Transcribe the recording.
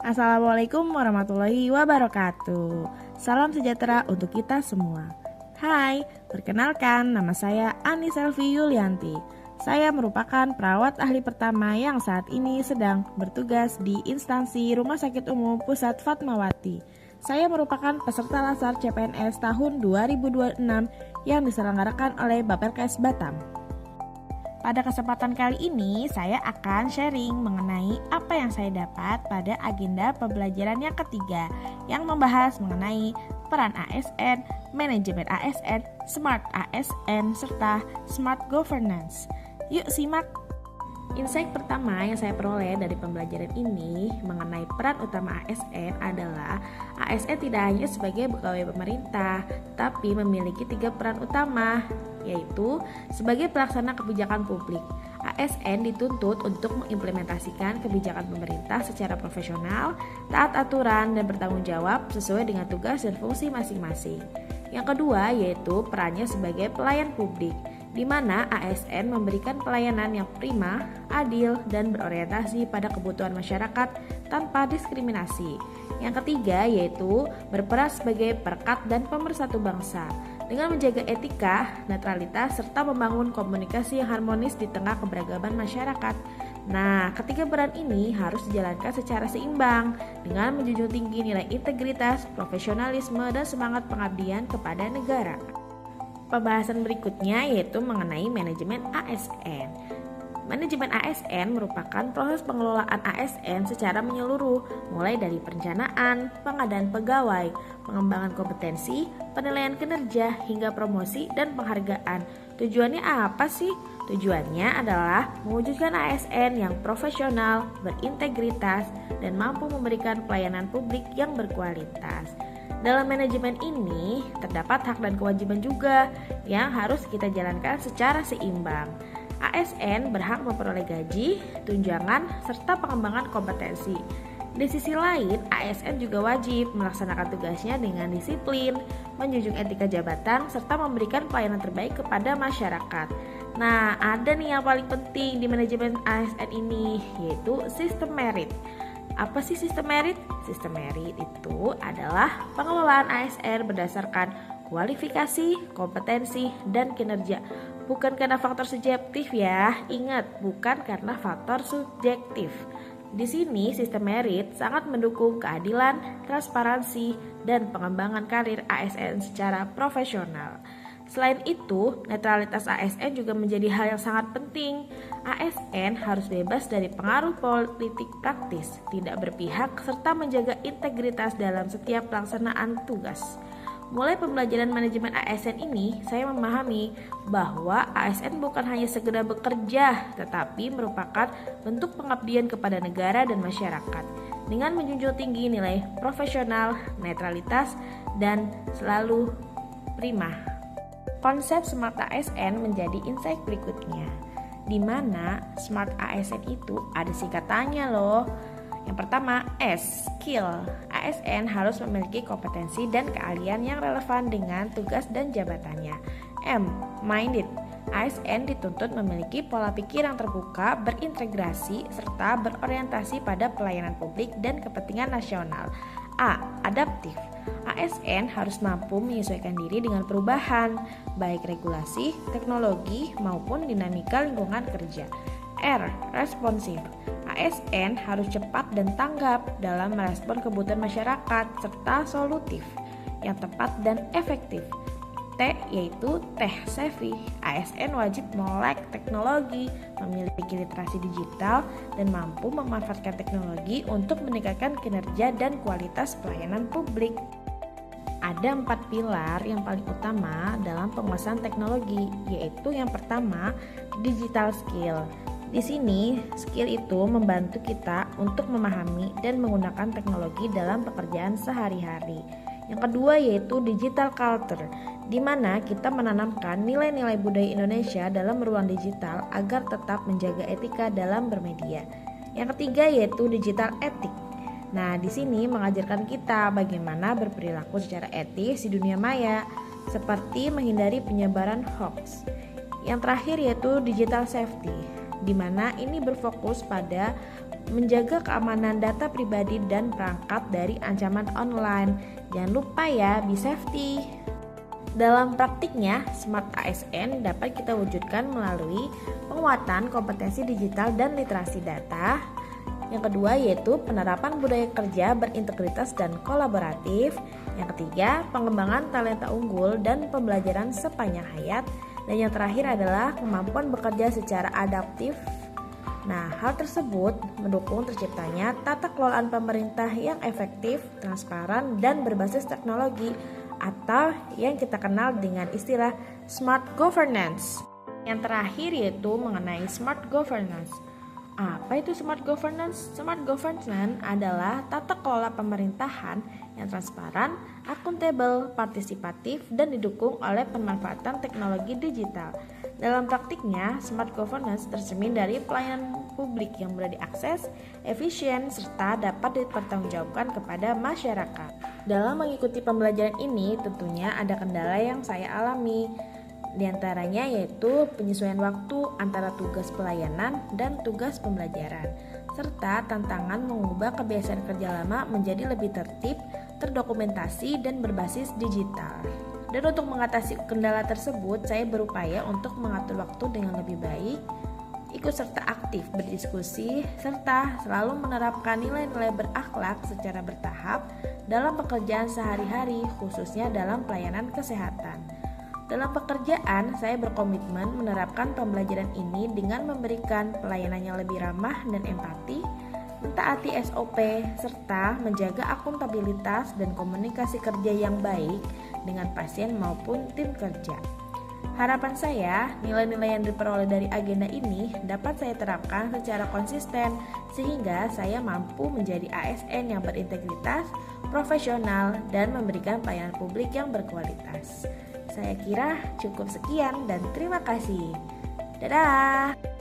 Assalamualaikum warahmatullahi wabarakatuh. Salam sejahtera untuk kita semua. Hai, perkenalkan nama saya Ani Selvi Yulianti. Saya merupakan perawat ahli pertama yang saat ini sedang bertugas di instansi Rumah Sakit Umum Pusat Fatmawati. Saya merupakan peserta Latsar CPNS tahun 2026 yang diselenggarakan oleh Bapelkes Batam. Pada kesempatan kali ini, saya akan sharing mengenai apa yang saya dapat pada agenda pembelajaran yang ketiga yang membahas mengenai peran ASN, manajemen ASN, smart ASN, serta smart governance. Yuk simak. Insight pertama yang saya peroleh dari pembelajaran ini mengenai peran utama ASN adalah ASN tidak hanya sebagai pegawai pemerintah, tapi memiliki 3 peran utama, yaitu sebagai pelaksana kebijakan publik. ASN dituntut untuk mengimplementasikan kebijakan pemerintah secara profesional, taat aturan, dan bertanggung jawab sesuai dengan tugas dan fungsi masing-masing. Yang kedua yaitu perannya sebagai pelayan publik, di mana ASN memberikan pelayanan yang prima, adil, dan berorientasi pada kebutuhan masyarakat tanpa diskriminasi. Yang ketiga yaitu berperan sebagai perekat dan pemersatu bangsa, dengan menjaga etika, netralitas, serta membangun komunikasi yang harmonis di tengah keberagaman masyarakat. Nah, ketiga peran ini harus dijalankan secara seimbang dengan menjunjung tinggi nilai integritas, profesionalisme, dan semangat pengabdian kepada negara. Pembahasan berikutnya yaitu mengenai manajemen ASN. Manajemen ASN merupakan proses pengelolaan ASN secara menyeluruh, mulai dari perencanaan, pengadaan pegawai, pengembangan kompetensi, penilaian kinerja, hingga promosi dan penghargaan. Tujuannya apa sih? Tujuannya adalah mewujudkan ASN yang profesional, berintegritas, dan mampu memberikan pelayanan publik yang berkualitas. Dalam manajemen ini, terdapat hak dan kewajiban juga yang harus kita jalankan secara seimbang. ASN berhak memperoleh gaji, tunjangan, serta pengembangan kompetensi. Di sisi lain, ASN juga wajib melaksanakan tugasnya dengan disiplin, menjunjung etika jabatan, serta memberikan pelayanan terbaik kepada masyarakat. Nah, ada nih yang paling penting di manajemen ASN ini, yaitu sistem merit. Apa sih sistem merit? Sistem merit itu adalah pengelolaan ASN berdasarkan kualifikasi, kompetensi, dan kinerja. Bukan karena faktor subjektif ya, ingat, bukan karena faktor subjektif. Di sini sistem merit sangat mendukung keadilan, transparansi, dan pengembangan karir ASN secara profesional. Selain itu, netralitas ASN juga menjadi hal yang sangat penting. ASN harus bebas dari pengaruh politik praktis, tidak berpihak, serta menjaga integritas dalam setiap pelaksanaan tugas. Mulai pembelajaran manajemen ASN ini, saya memahami bahwa ASN bukan hanya sekedar bekerja, tetapi merupakan bentuk pengabdian kepada negara dan masyarakat dengan menjunjung tinggi nilai profesional, netralitas, dan selalu prima. Konsep Smart ASN menjadi insight berikutnya, di mana Smart ASN itu ada singkatannya loh. Yang pertama, S, skill. ASN harus memiliki kompetensi dan keahlian yang relevan dengan tugas dan jabatannya. M, minded. ASN dituntut memiliki pola pikir yang terbuka, berintegrasi, serta berorientasi pada pelayanan publik dan kepentingan nasional. A, adaptif. ASN harus mampu menyesuaikan diri dengan perubahan, baik regulasi, teknologi, maupun dinamika lingkungan kerja. R, responsif. ASN harus cepat dan tanggap dalam merespon kebutuhan masyarakat serta solutif yang tepat dan efektif. T yaitu tech savvy. ASN wajib melek teknologi, memiliki literasi digital, dan mampu memanfaatkan teknologi untuk meningkatkan kinerja dan kualitas pelayanan publik. Ada 4 pilar yang paling utama dalam penguasaan teknologi, yaitu yang pertama, digital skill. Di sini, skill itu membantu kita untuk memahami dan menggunakan teknologi dalam pekerjaan sehari-hari. Yang kedua yaitu digital culture, di mana kita menanamkan nilai-nilai budaya Indonesia dalam ruang digital agar tetap menjaga etika dalam bermedia. Yang ketiga yaitu digital ethic. Nah, di sini mengajarkan kita bagaimana berperilaku secara etis di dunia maya, seperti menghindari penyebaran hoax. Yang terakhir yaitu digital safety, di mana ini berfokus pada menjaga keamanan data pribadi dan perangkat dari ancaman online. Jangan lupa ya, be safety. Dalam praktiknya, Smart ASN dapat kita wujudkan melalui penguatan kompetensi digital dan literasi data. Yang kedua yaitu penerapan budaya kerja berintegritas dan kolaboratif. Yang ketiga, pengembangan talenta unggul dan pembelajaran sepanjang hayat. Dan yang terakhir adalah kemampuan bekerja secara adaptif. Nah, hal tersebut mendukung terciptanya tata kelolaan pemerintah yang efektif, transparan, dan berbasis teknologi atau yang kita kenal dengan istilah smart governance. Yang terakhir yaitu mengenai smart governance. Apa itu smart governance? Smart governance adalah tata kelola pemerintahan yang transparan, akuntabel, partisipatif, dan didukung oleh pemanfaatan teknologi digital. Dalam praktiknya, smart governance tercermin dari pelayanan publik yang mudah diakses, efisien, serta dapat dipertanggungjawabkan kepada masyarakat. Dalam mengikuti pembelajaran ini, tentunya ada kendala yang saya alami. Di antaranya yaitu penyesuaian waktu antara tugas pelayanan dan tugas pembelajaran, serta tantangan mengubah kebiasaan kerja lama menjadi lebih tertib, terdokumentasi, dan berbasis digital. Dan untuk mengatasi kendala tersebut, saya berupaya untuk mengatur waktu dengan lebih baik, ikut serta aktif berdiskusi, serta selalu menerapkan nilai-nilai berakhlak secara bertahap dalam pekerjaan sehari-hari, khususnya dalam pelayanan kesehatan. Dalam pekerjaan, saya berkomitmen menerapkan pembelajaran ini dengan memberikan pelayanan yang lebih ramah dan empati, mentaati SOP, serta menjaga akuntabilitas dan komunikasi kerja yang baik dengan pasien maupun tim kerja. Harapan saya, nilai-nilai yang diperoleh dari agenda ini dapat saya terapkan secara konsisten sehingga saya mampu menjadi ASN yang berintegritas, profesional, dan memberikan pelayanan publik yang berkualitas. Saya kira cukup sekian dan terima kasih. Dadah!